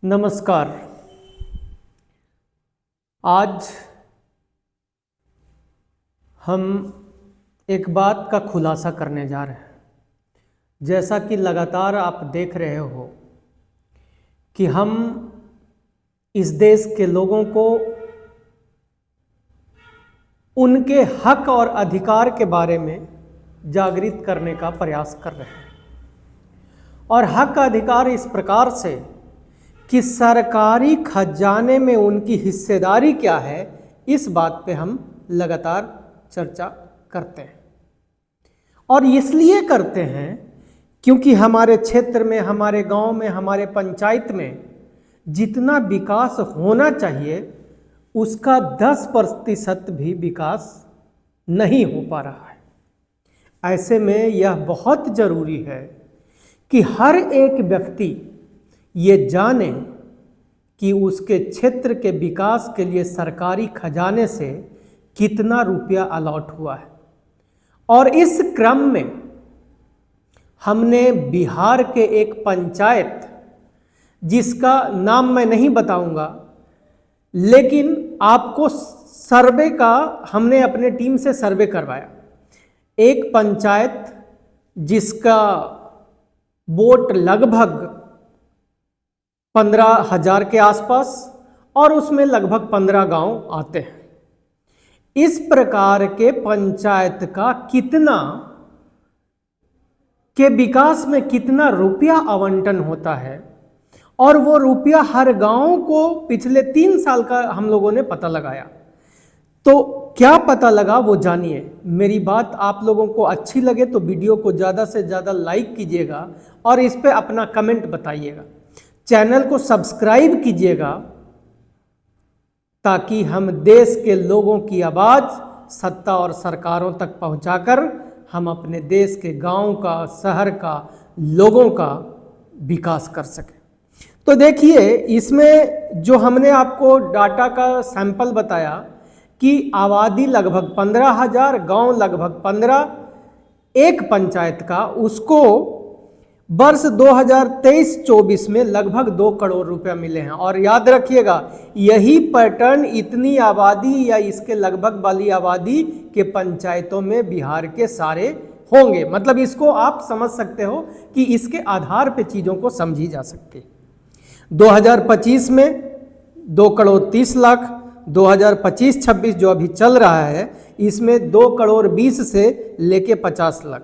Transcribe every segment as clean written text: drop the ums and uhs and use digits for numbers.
नमस्कार। आज हम एक बात का खुलासा करने जा रहे हैं। जैसा कि लगातार आप देख रहे हो कि हम इस देश के लोगों को उनके हक और अधिकार के बारे में जागृत करने का प्रयास कर रहे हैं। और हक अधिकार इस प्रकार से कि सरकारी खजाने में उनकी हिस्सेदारी क्या है, इस बात पे हम लगातार चर्चा करते हैं। और इसलिए करते हैं क्योंकि हमारे क्षेत्र में, हमारे गांव में, हमारे पंचायत में जितना विकास होना चाहिए उसका 10% भी विकास नहीं हो पा रहा है। ऐसे में यह बहुत ज़रूरी है कि हर एक व्यक्ति ये जाने कि उसके क्षेत्र के विकास के लिए सरकारी खजाने से कितना रुपया अलॉट हुआ है। और इस क्रम में हमने बिहार के एक पंचायत, जिसका नाम मैं नहीं बताऊंगा, लेकिन आपको सर्वे का हमने अपने टीम से सर्वे करवाया। एक पंचायत जिसका वोट लगभग 15,000 के आसपास और उसमें लगभग 15 गांव आते हैं। इस प्रकार के पंचायत का कितना के विकास में कितना रुपया आवंटन होता है और वो रुपया हर गांव को पिछले 3 साल का हम लोगों ने पता लगाया। तो क्या पता लगा वो जानिए। मेरी बात आप लोगों को अच्छी लगे तो वीडियो को ज़्यादा से ज़्यादा लाइक कीजिएगा और इस पे अपना कमेंट बताइएगा। चैनल को सब्सक्राइब कीजिएगा ताकि हम देश के लोगों की आवाज़ सत्ता और सरकारों तक पहुंचाकर हम अपने देश के गांव का, शहर का, लोगों का विकास कर सकें। तो देखिए, इसमें जो हमने आपको डाटा का सैंपल बताया कि आबादी लगभग 15,000, गांव लगभग 15, एक पंचायत का, उसको वर्ष 2023-24 में लगभग 2 करोड़ रुपया मिले हैं। और याद रखिएगा, यही पैटर्न इतनी आबादी या इसके लगभग वाली आबादी के पंचायतों में बिहार के सारे होंगे। मतलब इसको आप समझ सकते हो कि इसके आधार पे चीज़ों को समझी जा सकती है। 2025 में 2 करोड़ 30 लाख, 2025-26 जो अभी चल रहा है इसमें 2 करोड़ 20 से लेके 50 लाख,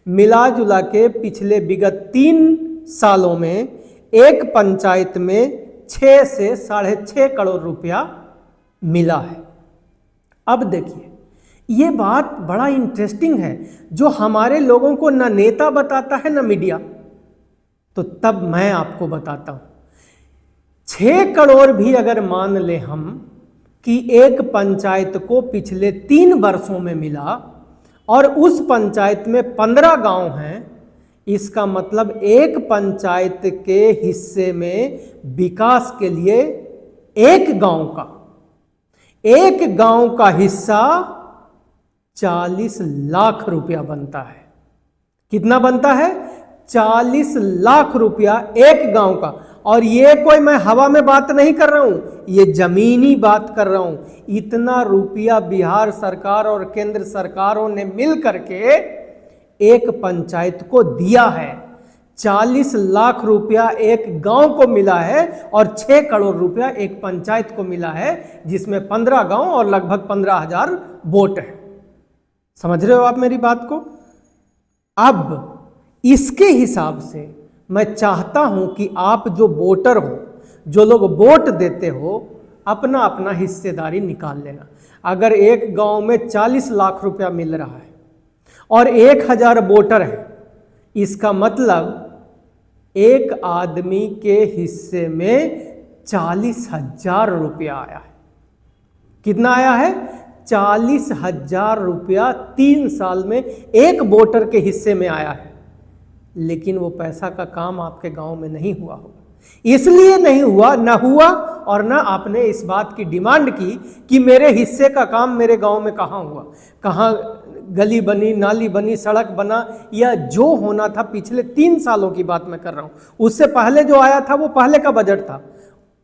मिला जुला के पिछले विगत 3 सालों में एक पंचायत में 6 से 6.5 करोड़ रुपया मिला है। अब देखिए, ये बात बड़ा इंटरेस्टिंग है जो हमारे लोगों को न नेता बताता है न मीडिया। तो तब मैं आपको बताता हूं, 6 करोड़ भी अगर मान ले हम कि एक पंचायत को पिछले 3 वर्षों में मिला और उस पंचायत में 15 गांव हैं, इसका मतलब एक पंचायत के हिस्से में विकास के लिए एक गांव का हिस्सा 40 लाख रुपया बनता है। कितना बनता है? 40 लाख रुपया एक गांव का। और ये कोई मैं हवा में बात नहीं कर रहा हूं, ये जमीनी बात कर रहा हूं। इतना रुपया बिहार सरकार और केंद्र सरकारों ने मिल करके एक पंचायत को दिया है। 40 लाख रुपया एक गांव को मिला है और 6 करोड़ रुपया एक पंचायत को मिला है, जिसमें 15 गांव और लगभग 15,000 वोट है। समझ रहे हो आप मेरी बात को? अब इसके हिसाब से मैं चाहता हूं कि आप जो वोटर हो, जो लोग वोट देते हो, अपना अपना हिस्सेदारी निकाल लेना। अगर एक गांव में 40 लाख रुपया मिल रहा है और 1,000 वोटर है, इसका मतलब एक आदमी के हिस्से में 40,000 रुपया आया है। कितना आया है? 40,000 रुपया 3 साल में एक वोटर के हिस्से में आया है। लेकिन वो पैसा का काम आपके गांव में नहीं हुआ होगा। इसलिए नहीं हुआ, ना हुआ, और ना आपने इस बात की डिमांड की कि मेरे हिस्से का काम मेरे गांव में कहाँ हुआ, कहाँ गली बनी, नाली बनी, सड़क बना, या जो होना था पिछले 3 सालों की बात मैं कर रहा हूँ। उससे पहले जो आया था वो पहले का बजट था,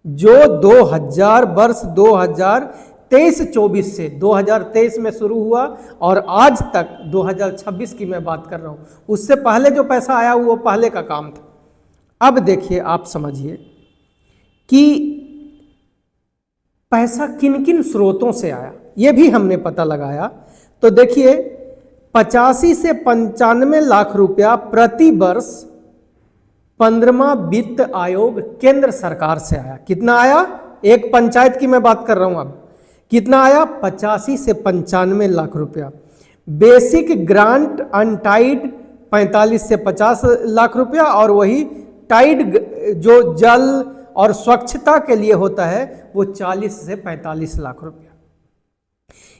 जो 2000 वर्ष 2023-24 से 2023 में शुरू हुआ और आज तक 2026 की मैं बात कर रहा हूँ। उससे पहले जो पैसा आया वो पहले का काम था। अब देखिए, आप समझिए कि पैसा किन किन स्रोतों से आया, ये भी हमने पता लगाया। तो देखिए, 85 से 95 लाख रुपया प्रति वर्ष 15वां वित्त आयोग केंद्र सरकार से आया। कितना आया? एक पंचायत की मैं बात कर रहा हूं। अब कितना आया? 85 से 95 लाख रुपया। बेसिक ग्रांट अनटाइड 45 से 50 लाख रुपया, और वही टाइड जो जल और स्वच्छता के लिए होता है वो 40 से 45 लाख रुपया।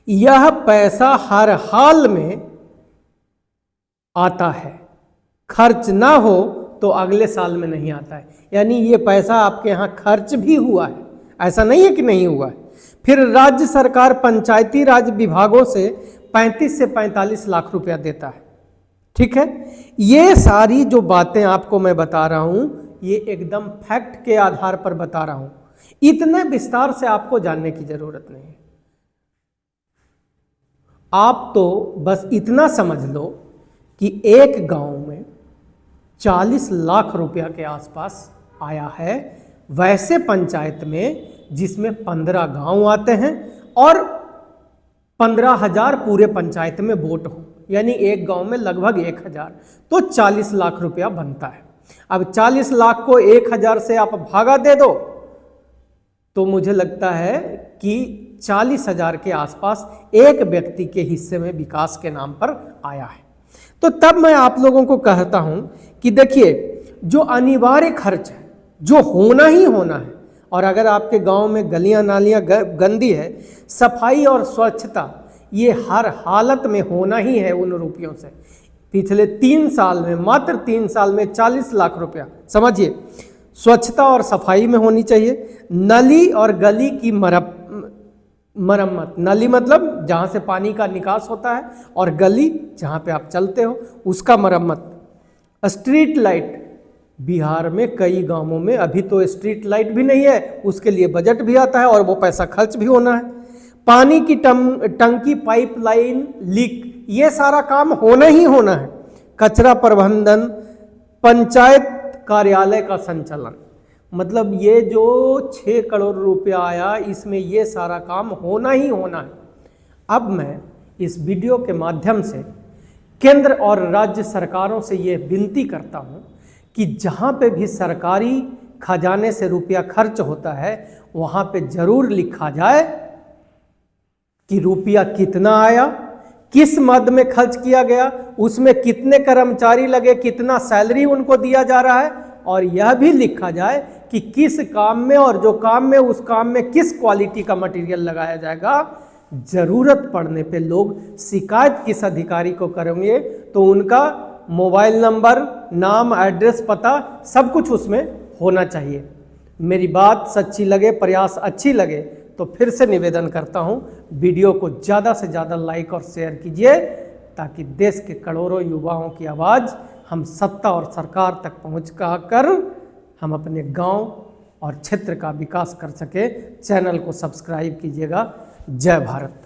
यह पैसा हर हाल में आता है, खर्च ना हो तो अगले साल में नहीं आता है। यानी ये पैसा आपके यहाँ खर्च भी हुआ है, ऐसा नहीं है कि नहीं हुआ है। फिर राज्य सरकार पंचायती राज विभागों से 35 से 45 लाख रुपया देता है। ठीक है, ये सारी जो बातें आपको मैं बता रहा हूं ये एकदम फैक्ट के आधार पर बता रहा हूं, इतने विस्तार से आपको जानने की जरूरत नहीं है। आप तो बस इतना समझ लो कि एक गांव में 40 लाख रुपया के आसपास आया है, वैसे पंचायत में जिसमें 15 गांव आते हैं और 15,000 पूरे पंचायत में वोट हो, यानी एक गांव में लगभग 1,000, तो 40 लाख रुपया बनता है। अब 40 लाख को 1,000 से आप भागा दे दो तो मुझे लगता है कि 40,000 के आसपास एक व्यक्ति के हिस्से में विकास के नाम पर आया है। तो तब मैं आप लोगों को कहता हूं कि देखिए, जो अनिवार्य खर्च है, जो होना ही होना है, और अगर आपके गांव में गलियां नालियां गंदी है, सफाई और स्वच्छता ये हर हालत में होना ही है उन रुपयों से। पिछले 3 साल में, मात्र 3 साल में 40 लाख रुपया, समझिए, स्वच्छता और सफाई में होनी चाहिए। नली और गली की मरम्मत, नली मतलब जहाँ से पानी का निकास होता है, और गली जहाँ पे आप चलते हो उसका मरम्मत। स्ट्रीट लाइट, बिहार में कई गांवों में अभी तो स्ट्रीट लाइट भी नहीं है, उसके लिए बजट भी आता है और वो पैसा खर्च भी होना है। पानी की टंकी, पाइपलाइन लीक, ये सारा काम होना ही होना है। कचरा प्रबंधन, पंचायत कार्यालय का संचालन, मतलब ये जो 6 करोड़ रुपया आया, इसमें ये सारा काम होना ही होना है। अब मैं इस वीडियो के माध्यम से केंद्र और राज्य सरकारों से ये विनती करता हूँ कि जहाँ पे भी सरकारी खजाने से रुपया खर्च होता है वहाँ पे जरूर लिखा जाए कि रुपया कितना आया, किस मद में खर्च किया गया, उसमें कितने कर्मचारी लगे, कितना सैलरी उनको दिया जा रहा है, और यह भी लिखा जाए कि किस काम में, और जो काम में, उस काम में किस क्वालिटी का मटेरियल लगाया जाएगा। जरूरत पड़ने पे लोग शिकायत किस अधिकारी को करेंगे तो उनका मोबाइल नंबर, नाम, एड्रेस, पता सब कुछ उसमें होना चाहिए। मेरी बात सच्ची लगे, प्रयास अच्छी लगे तो फिर से निवेदन करता हूं, वीडियो को ज़्यादा से ज़्यादा लाइक और शेयर कीजिए ताकि देश के करोड़ों युवाओं की आवाज़ हम सत्ता और सरकार तक पहुँच कर हम अपने गांव और क्षेत्र का विकास कर सके। चैनल को सब्सक्राइब कीजिएगा। जय भारत।